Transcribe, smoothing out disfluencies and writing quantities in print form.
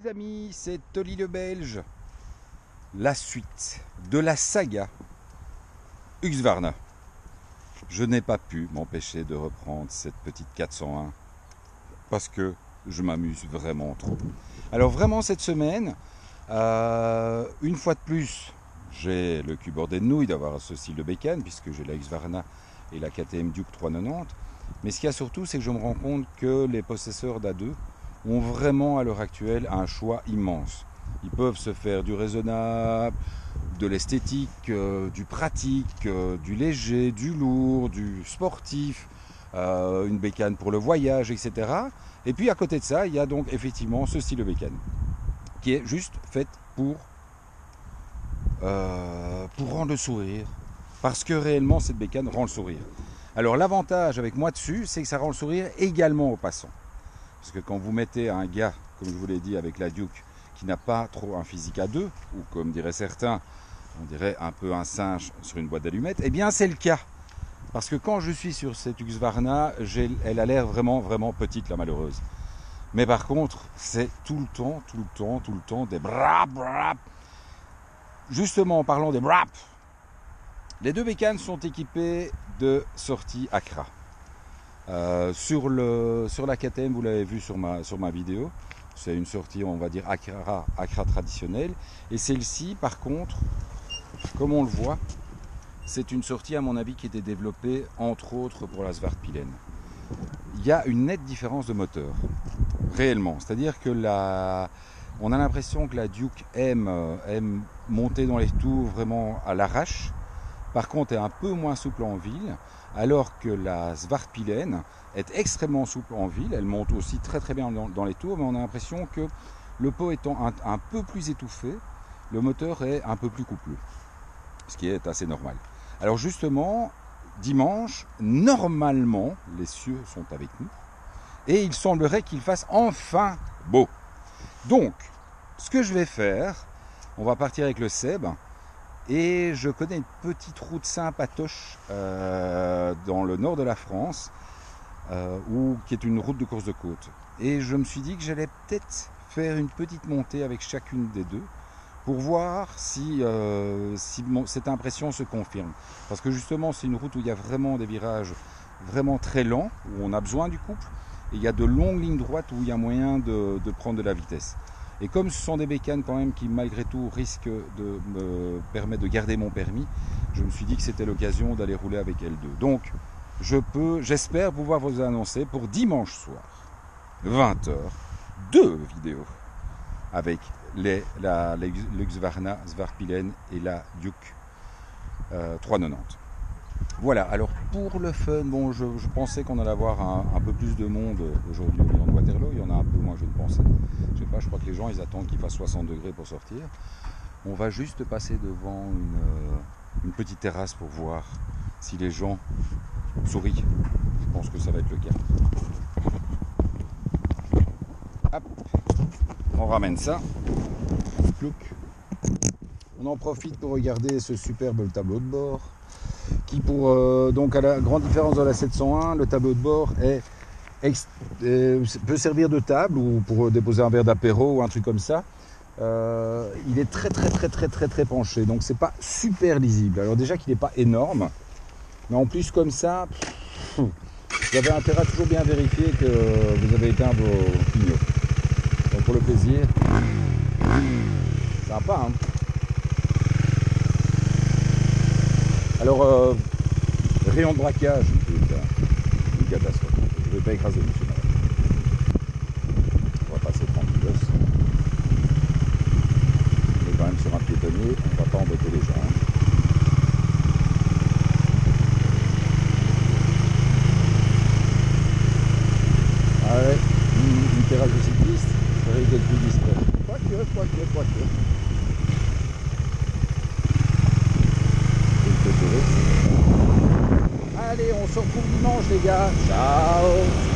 Les amis, c'est Oli le Belge. La suite de la saga Husqvarna. Je n'ai pas pu m'empêcher de reprendre cette petite 401 parce que je m'amuse vraiment trop. Alors vraiment cette semaine, une fois de plus, j'ai le cubord de nouilles d'avoir ce style de bécane puisque j'ai la Husqvarna et la KTM Duke 390. Mais ce qu'il y a surtout, c'est que je me rends compte que les possesseurs d'A2 ont vraiment à l'heure actuelle un choix immense. Ils peuvent se faire du raisonnable, de l'esthétique, du pratique, du léger, du lourd, du sportif, une bécane pour le voyage, etc. Et puis à côté de ça, il y a donc effectivement ce style de bécane qui est juste faite pour rendre le sourire. Parce que réellement, cette bécane rend le sourire. Alors l'avantage avec moi dessus, c'est que ça rend le sourire également aux passants. Parce que quand vous mettez un gars, comme je vous l'ai dit, avec la Duke, qui n'a pas trop un physique à deux, ou comme diraient certains, on dirait un peu un singe sur une boîte d'allumettes, eh bien c'est le cas. Parce que quand je suis sur cette Husqvarna, elle a l'air vraiment, vraiment petite, la malheureuse. Mais par contre, c'est tout le temps des brap, brap. Justement, en parlant des brap, les deux bécanes sont équipées de sorties Accra. Sur la KTM, vous l'avez vu sur ma vidéo, c'est une sortie, on va dire, Accra traditionnelle. Et celle-ci, par contre, comme on le voit, c'est une sortie, à mon avis, qui était développée, entre autres, pour la Svartpilen. Il y a une nette différence de moteur, réellement. C'est-à-dire que on a l'impression que la Duke aime monter dans les tours vraiment à l'arrache. Par contre, est un peu moins souple en ville, alors que la Svartpilen est extrêmement souple en ville. Elle monte aussi très très bien dans les tours, mais on a l'impression que le pot étant un peu plus étouffé, le moteur est un peu plus coupleux, ce qui est assez normal. Alors justement, dimanche, normalement, les cieux sont avec nous, et il semblerait qu'il fasse enfin beau. Donc, ce que je vais faire, on va partir avec le Seb. Et je connais une petite route sympatoche dans le nord de la France, qui est une route de course de côte. Et je me suis dit que j'allais peut-être faire une petite montée avec chacune des deux pour voir si cette impression se confirme. Parce que justement, c'est une route où il y a vraiment des virages vraiment très lents, où on a besoin du couple, et il y a de longues lignes droites où il y a moyen de prendre de la vitesse. Et comme ce sont des bécanes quand même qui malgré tout risquent de me permettre de garder mon permis, je me suis dit que c'était l'occasion d'aller rouler avec L2. Donc j'espère pouvoir vous annoncer pour dimanche soir, 20h, 2 vidéos avec la Husqvarna Svartpilen et la Duke 390. Voilà, alors pour le fun, bon, je pensais qu'on allait avoir un peu plus de monde aujourd'hui au Lion de Waterloo. Il y en a un peu moins que je ne pensais. Je sais pas, je crois que les gens ils attendent qu'il fasse 60 degrés pour sortir. On va juste passer devant une petite terrasse pour voir si les gens sourient. Je pense que ça va être le cas. Hop, on ramène ça. Plouc. On en profite pour regarder ce superbe tableau de bord. Qui donc à la grande différence de la 701, le tableau de bord peut servir de table ou pour déposer un verre d'apéro ou un truc comme ça. Il est très penché, donc c'est pas super lisible. Alors déjà qu'il n'est pas énorme, mais en plus comme ça, vous avez intérêt à toujours bien vérifier que vous avez éteint vos clignots. Donc pour le plaisir, sympa hein. Alors, rayon de braquage, une catastrophe. Je ne vais pas écraser monsieur madame. On va passer tranquille. On est quand même sur un piétonnier, on ne va pas embêter les gens. Ah ouais, une terrasse de cycliste, ça risque d'être plus distrait. Quoique. Allez, on se retrouve dimanche les gars. Ciao.